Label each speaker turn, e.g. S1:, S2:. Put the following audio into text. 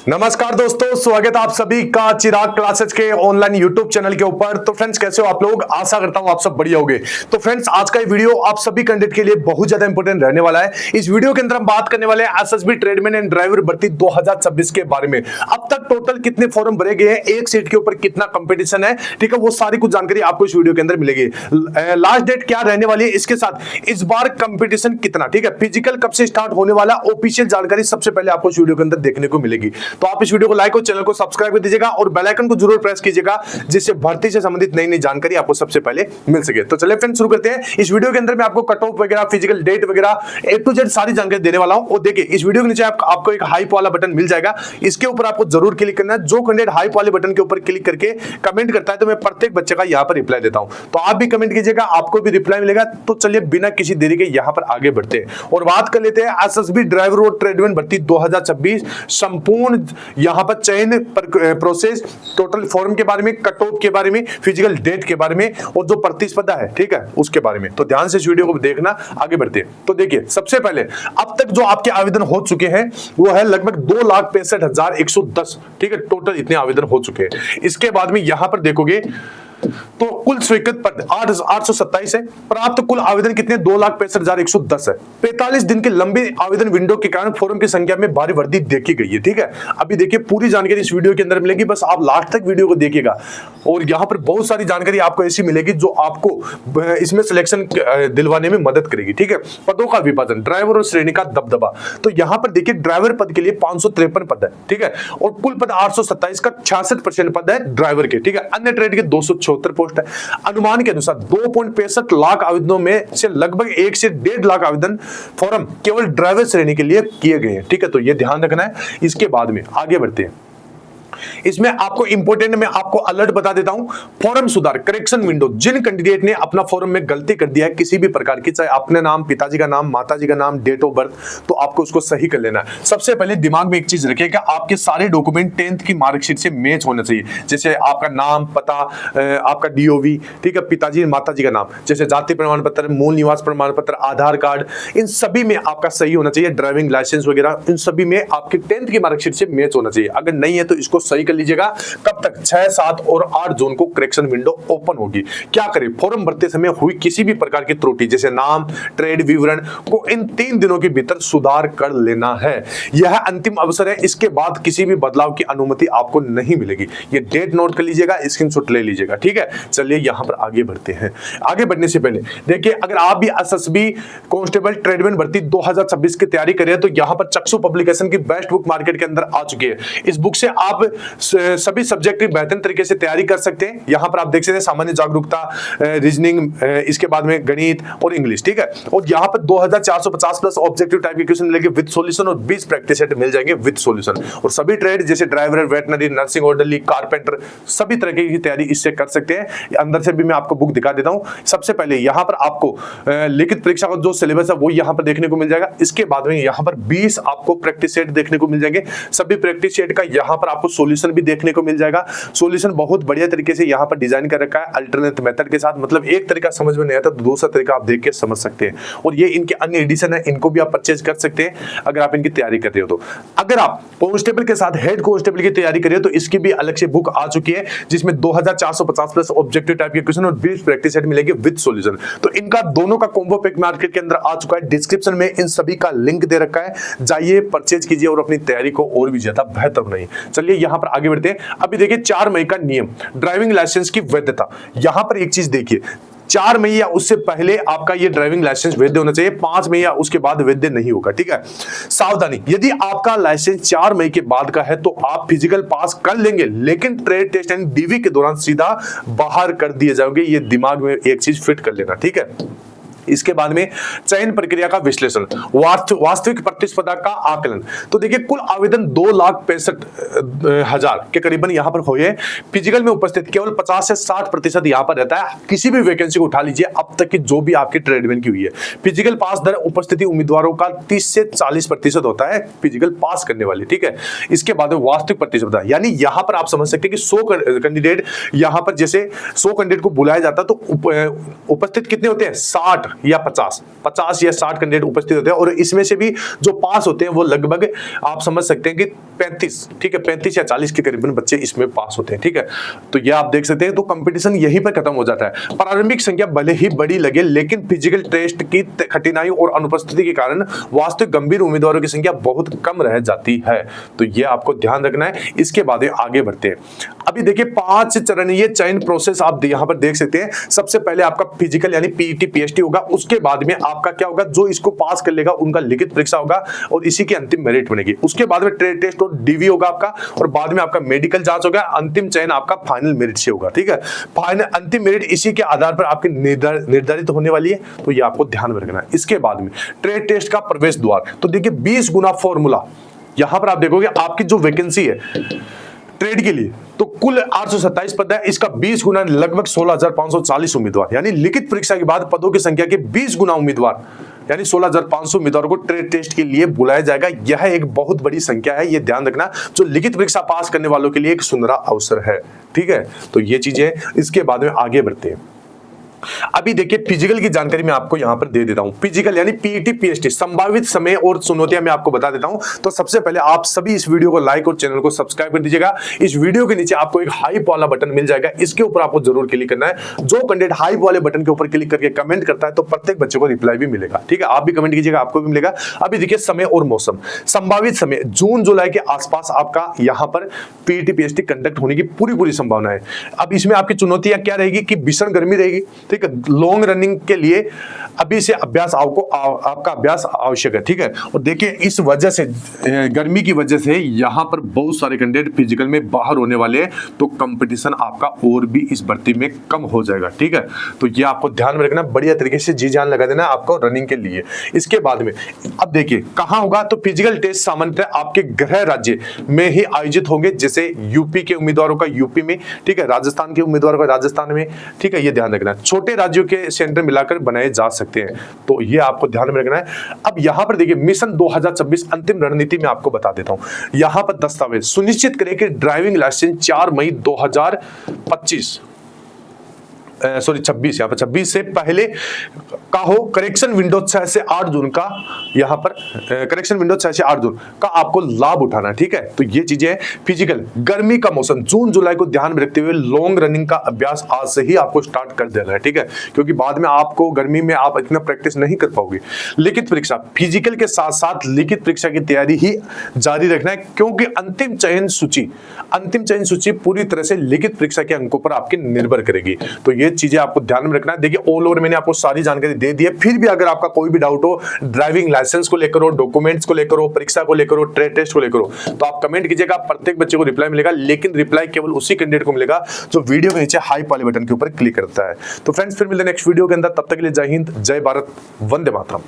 S1: नमस्कार दोस्तों, स्वागत है आप सभी का चिराग क्लासेस के ऑनलाइन यूट्यूब चैनल के ऊपर। तो फ्रेंड्स, कैसे हो आप लोग? आशा करता हूं आप सब बढ़िया होंगे। तो फ्रेंड्स, आज का ये वीडियो आप सभी कैंडिडेट के लिए बहुत ज्यादा इंपॉर्टेंट रहने वाला है। इस वीडियो के अंदर हम बात करने वाले हैं एसएसबी ट्रेडमैन एंड ड्राइवर भर्ती 2026 के बारे में। अब तक टोटल कितने फॉर्म भरे गए हैं, एक सीट के ऊपर कितना कंपटीशन है, ठीक है, वो सारी कुछ जानकारी आपको इस वीडियो के अंदर मिलेगी। लास्ट डेट क्या रहने वाली है, इसके साथ इस बार कंपटीशन कितना, ठीक है, फिजिकल कब से स्टार्ट होने वाला, ऑफिशियल जानकारी सबसे पहले आपको इस वीडियो के अंदर देखने को मिलेगी। तो आप इस वीडियो को लाइक और चैनल को सब्सक्राइब कर दीजिएगा और बेल आइकन को जरूर प्रेस कीजिएगा, जिससे भर्ती से संबंधित नई नई जानकारी आपको सबसे पहले मिल सके। तो चलिए फ्रेंड्स, शुरू करते हैं। इस वीडियो के अंदर मैं आपको कट ऑफ वगैरह, फिजिकल डेट वगैरह ए टू जेड सारी जानकारी देने वाला हूं। और देखिए, इस वीडियो के नीचे आपको एक हाइप वाला बटन मिल जाएगा, इसके ऊपर आपको जरूर क्लिक करना है। जो कैंडिडेट हाइप वाले बटन के ऊपर क्लिक करके कमेंट करता है, तो मैं प्रत्येक बच्चे का यहां पर रिप्लाई देता हूं। तो आप भी कमेंट कीजिएगा, आपको भी रिप्लाई मिलेगा। तो चलिए बिना किसी देरी के यहां पर आगे बढ़ते हैं और बात कर लेते हैं एसएसबी ड्राइवर और ट्रेडमैन भर्ती 2026 संपूर्ण यहां पर चयन प्रोसेस, टोटल फॉर्म के बारे में, कट ऑफ के बारे में, फिजिकल डेट के बारे में और जो प्रतिस्पर्धा है, ठीक है, उसके बारे में। तो ध्यान से इस वीडियो को देखना, आगे बढ़ते हैं। तो देखिए, सबसे पहले अब तक जो आपके आवेदन हो चुके हैं वो है लगभग 2,65,110, ठीक है, टोटल इतने आवेदन हो चुके हैं। इसके बाद में यहां पर देखोगे तो कुल स्वीकृत पद 827 है। प्राप्त कुल आवेदन कितने? 2,65,110 है। 45 दिन के लंबे आवेदन विंडो के कारण फॉर्म की संख्या में भारी वृद्धि देखी गई है, ठीक है। अभी देखिए, पूरी जानकारी इस वीडियो के अंदर मिलेगी, बस आप लास्ट तक वीडियो को देखिएगा और यहां पर बहुत सारी जानकारी आपको ऐसी मिलेगी जो आपको इसमें सिलेक्शन दिलवाने में मदद करेगी, ठीक है। पदों का विभाजन, ड्राइवर और श्रेणी का दबदबा। तो यहां पर देखिए, ड्राइवर पद के लिए 553 पद है, ठीक है, और कुल पद 827 का 66% पद है ड्राइवर के, ठीक है। अन्य ट्रेड के 276 पोस्ट है। अनुमान के अनुसार 2.65 लाख आवेदनों में से लगभग 1 से 1.5 लाख आवेदन फॉर्म केवल ड्राइवर श्रेणी के लिए किए गए हैं, ठीक है। तो यह ध्यान रखना है। इसके बाद में आगे बढ़ते हैं। इसमें आपको इंपोर्टेंट, मैं आपको अलर्ट बता देता हूं। फॉर्म सुधार, करेक्शन विंडो, जिन कैंडिडेट ने अपना फॉर्म में गलती कर दिया है किसी भी प्रकार की, चाहे अपने नाम, पिताजी का नाम, माताजी का नाम, डेट ऑफ बर्थ, तो आपको उसको सही कर लेना है। सबसे पहले दिमाग में एक चीज रखिएगा, आपके सारे डॉक्यूमेंट 10th की मार्कशीट से मैच होना चाहिए। जैसे आपका नाम, पता, आपका डीओवी, ठीक है, पिताजी माताजी का नाम, जैसे जाति प्रमाण पत्र, मूल निवास प्रमाण पत्र, आधार कार्ड, इन सभी में आपका सही होना चाहिए। ड्राइविंग लाइसेंस वगैरह, इन सभी में आपके 10th की मार्कशीट से मैच होना चाहिए। अगर नहीं है तो इसको सही कर लीजिएगा। कब तक? 6, 7 और 8 जून को करेक्शन विंडो ओपन होगी। क्या करें? फॉर्म भरते समय हुई किसी भी प्रकार की त्रुटि, जैसे नाम, ट्रेड विवरण को इन 3 दिनों के भीतर सुधार कर लेना है। यह अंतिम अवसर है, इसके बाद किसी भी बदलाव की अनुमति आपको नहीं मिलेगी। ये डेट नोट कर लीजिएगा, स्क्रीनशॉट ले लीजिएगा, ठीक है। चलिए यहां पर आगे बढ़ते हैं। आगे बढ़ने से पहले देखिए, अगर आप भी एसएसबी कांस्टेबल ट्रेडमैन भर्ती 2026 की तैयारी कर रहे हैं, तो यहां पर चक्षु पब्लिकेशन की बेस्ट बुक मार्केट के अंदर आ चुकी है। इस बुक से आप सभी सब्जेक्ट की बेहतरीन तरीके से तैयारी कर सकते हैं। यहां पर आप देख सकते हैं सामान्य जागरूकता, रीजनिंग, इसके बाद में गणित और इंग्लिश, ठीक है। और यहां पर 2450 प्लस ऑब्जेक्टिव टाइप के क्वेश्चन मिलेंगे विद सॉल्यूशन और 20 प्रैक्टिस सेट मिल जाएंगे विद सॉल्यूशन। और सभी ट्रेड जैसे driver, veterinary, nursing, orderly, carpenter, सभी तरह की तैयारी इससे कर सकते हैं। अंदर से भी मैं आपको बुक दिखा देता हूं। सबसे पहले यहां पर आपको लिखित परीक्षा का जो सिलेबस है वो यहां पर देखने को मिल जाएगा। इसके बाद में यहां पर 20 आपको प्रैक्टिस सेट देखने को मिल जाएंगे। सभी प्रैक्टिस सेट का यहां पर आपको सॉल्यूशन भी देखने को मिल जाएगा। सॉल्यूशन बहुत बढ़िया तरीके से यहां पर डिजाइन कर रखा है अल्टरनेट मेथड के साथ। मतलब एक तरीका समझ में नहीं आता तो दूसरा तरीका आप देख के समझ सकते हैं। और ये इनके अन्य एडिशन है, इनको भी आप परचेज कर सकते हैं अगर आप इनकी तैयारी कर रहे हो तो। अगर आप कांस्टेबल के साथ हेड कांस्टेबल की तैयारी कर रहे हो तो इसकी भी अलग से बुक आ चुकी है, जिसमें 2450 प्लस ऑब्जेक्टिव टाइप के क्वेश्चन और 20 प्रैक्टिस सेट मिलेंगे विद सॉल्यूशन। तो इनका दोनों का कॉम्बो पैक मार्केट के अंदर आ चुका है। डिस्क्रिप्शन में इन सभी का लिंक दे रखा है, जाइए परचेज कीजिए और अपनी तैयारी को और भी ज्यादा बेहतर बनाइए। चलिए यहां पर आगे बढ़ते हैं। अभी देखिए 4 मई का नियम, ड्राइविंग लाइसेंस की वैधता। यहां पर एक चीज देखिए, 4 मई या उससे पहले आपका ये ड्राइविंग लाइसेंस वैध होना चाहिए। 5 मई या उसके बाद वैध नहीं होगा, ठीक है। सावधानी, यदि आपका लाइसेंस 4 मई के बाद का है तो आप फिजिकल पास कर लेंगे, लेकिन ट्रेड टेस्ट एंड डीवी के दौरान सीधा बाहर कर दिए जाओगे। ये दिमाग में एक चीज फिट कर लेना, ठीक है। इसके बाद में चयन प्रक्रिया का विश्लेषण, वास्तविक प्रतिस्पर्धा का आकलन। तो देखिए, कुल आवेदन 2,65,000 के करीबन यहां पर हुए। फिजिकल में उपस्थित केवल 50 से 60% यहां पर रहता है। किसी भी वैकेंसी को उठा लीजिए अब तक की जो भी आपकी ट्रेडमैन की हुई है, फिजिकल पास दर उपस्थिति उम्मीदवारों का 30 से 40% होता है फिजिकल पास करने वाली, ठीक है। इसके बाद वास्तविक प्रतिस्पर्धा, यानी यहां पर आप समझ सकते हैं कि 100 कैंडिडेट, यहां पर जैसे 100 कैंडिडेट को बुलाया जाता है तो उपस्थित कितने होते हैं? 60, या 50 या 60 कैंडिडेट उपस्थित होते हैं और इसमें से भी जो पास होते हैं वो लगभग आप समझ सकते हैं कि 35, ठीक है, 35 या 40 के करीबन बच्चे इसमें पास होते हैं, ठीक है। तो ये आप देख सकते हैं, तो कंपटीशन यहीं पर खत्म हो जाता है। प्रारंभिक संख्या भले ही बड़ी लगे, लेकिन फिजिकल टेस्ट की कठिनाई और अनुपस्थिति के कारण वास्तविक गंभीर उम्मीदवारों की संख्या बहुत कम रह जाती है। तो ये आपको ध्यान रखना है। इसके बाद आगे बढ़ते हैं। अभी देखिए 5 चरणीय चयन प्रोसेस आप यहां पर देख सकते हैं। सबसे पहले आपका फिजिकल यानी पीईटी पीएचटी होगा, उसके बाद में आपका क्या होगा, जो इसको पास कर लेगा उनका लिखित परीक्षा होगा और इसी की अंतिम मेरिट बनेगी। उसके बाद में ट्रेड टेस्ट और डीवी होगा आपका, और बाद में आपका मेडिकल जांच होगा। अंतिम चयन आपका फाइनल मेरिट से होगा, ठीक है। फाइनल अंतिम मेरिट इसी के आधार पर आपकी निर्धारित होने वाली है, तो ये आपको ध्यान में रखना है। इसके बाद में ट्रेड टेस्ट का प्रवेश द्वार, तो देखिए 20 गुना फॉर्मूला, यहां पर आप देखोगे आपकी जो वैकेंसी है ट्रेड के लिए, तो कुल 827 पद है, इसका 20 गुना लगभग 16,540 उम्मीदवार, यानी लिखित परीक्षा के बाद पदों की संख्या के 20 गुना उम्मीदवार यानी 16,500 उम्मीदवारों को ट्रेड टेस्ट के लिए बुलाया जाएगा। यह एक बहुत बड़ी संख्या है, ये ध्यान रखना, जो लिखित परीक्षा पास करने वालों के लिए एक सुनहरा अवसर है, ठीक है। तो ये चीजें, इसके बाद में आगे बढ़ते हैं। अभी देखिए फिजिकल की जानकारी मैं आपको यहां पर दे देता हूं। फिजिकल यानी पीईटी पीएचटी संभावित समय और चुनौतियां मैं आपको बता देता हूं। तो सबसे पहले आप सभी इस वीडियो को लाइक और चैनल को सब्सक्राइब कर दीजिएगा। इस वीडियो के नीचे आपको एक हाइप वाला बटन मिल जाएगा, इसके ऊपर आपको जरूर क्लिक करना है। जो कैंडिडेट हाइप वाले बटन के ऊपर क्लिक करके कमेंट करता है तो प्रत्येक बच्चे को रिप्लाई भी मिलेगा, ठीक है। आप भी कमेंट कीजिएगा, आपको भी मिलेगा। अभी देखिए समय और मौसम, संभावित समय जून जुलाई के आसपास आपका यहां पर पीईटी पीएचटी कंडक्ट होने की पूरी संभावना है। अब इसमें आपकी चुनौतियां क्या रहेगी कि भीषण गर्मी रहेगी, ठीक है। लॉन्ग रनिंग के लिए अभी से अभ्यास आपका अभ्यास आवश्यक है, ठीक है। और देखिए इस वजह से, गर्मी की वजह से यहां पर बहुत सारे कैंडिडेट फिजिकल में बाहर होने वाले हैं, तो कंपटीशन आपका और भी इस भर्ती में कम हो जाएगा, ठीक है। तो ये आपको ध्यान में रखना, बढ़िया तरीके से जी जान लगा देना आपको रनिंग के लिए। इसके बाद में अब देखिए कहां होगा, तो फिजिकल टेस्ट सामान्यतः आपके गृह राज्य में ही आयोजित होंगे, जैसे यूपी के उम्मीदवारों का यूपी में, ठीक है, राजस्थान के उम्मीदवारों का राजस्थान में, ठीक है। ये ध्यान रखना, छोटे राज्यों के सेंटर मिलाकर बनाए जा सकते हैं, तो ये आपको ध्यान में रखना है। अब यहां पर देखिए मिशन 2026 अंतिम रणनीति में आपको बता देता हूं। यहां पर दस्तावेज सुनिश्चित करें कि ड्राइविंग लाइसेंस 4 मई 2026 यहाँ पर 26 से पहले का हो। करेक्शन विंडो 6 से 8 जून का, यहाँ पर करेक्शन विंडो 6 से 8 जून का आपको लाभ उठाना, ठीक है। तो ये चीजें फिजिकल, गर्मी का मौसम जून जुलाई को ध्यान में रखते हुए लॉन्ग रनिंग का अभ्यास आज से ही आपको स्टार्ट कर देना है, ठीक है, क्योंकि बाद में आपको गर्मी में आप इतना प्रैक्टिस नहीं कर पाओगे। लिखित परीक्षा, फिजिकल के साथ साथ लिखित परीक्षा की तैयारी ही जारी रखना है, क्योंकि अंतिम चयन सूची पूरी तरह से लिखित परीक्षा के अंकों पर आपके निर्भर करेगी। तो ये चीजें आपको ध्यान में रखना है। देखिए ऑल ओवर मैंने आपको सारी जानकारी दे दी है, फिर भी अगर आपका कोई भी डाउट हो, ड्राइविंग लाइसेंस को लेकर हो, डॉक्यूमेंट्स को लेकर हो, परीक्षा को लेकर हो, ट्रेड टेस्ट को लेकर हो, तो आप कमेंट कीजिएगा, प्रत्येक बच्चे को रिप्लाई मिलेगा। लेकिन रिप्लाई केवल उसी कैंडिडेट को मिलेगा जो वीडियो के नीचे हाइप वाले बटन के ऊपर क्लिक करता है। तो फ्रेंड्स फिर मिलते हैं नेक्स्ट वीडियो के अंदर, तब तक के लिए जय हिंद, जय भारत, वंदे मातरम।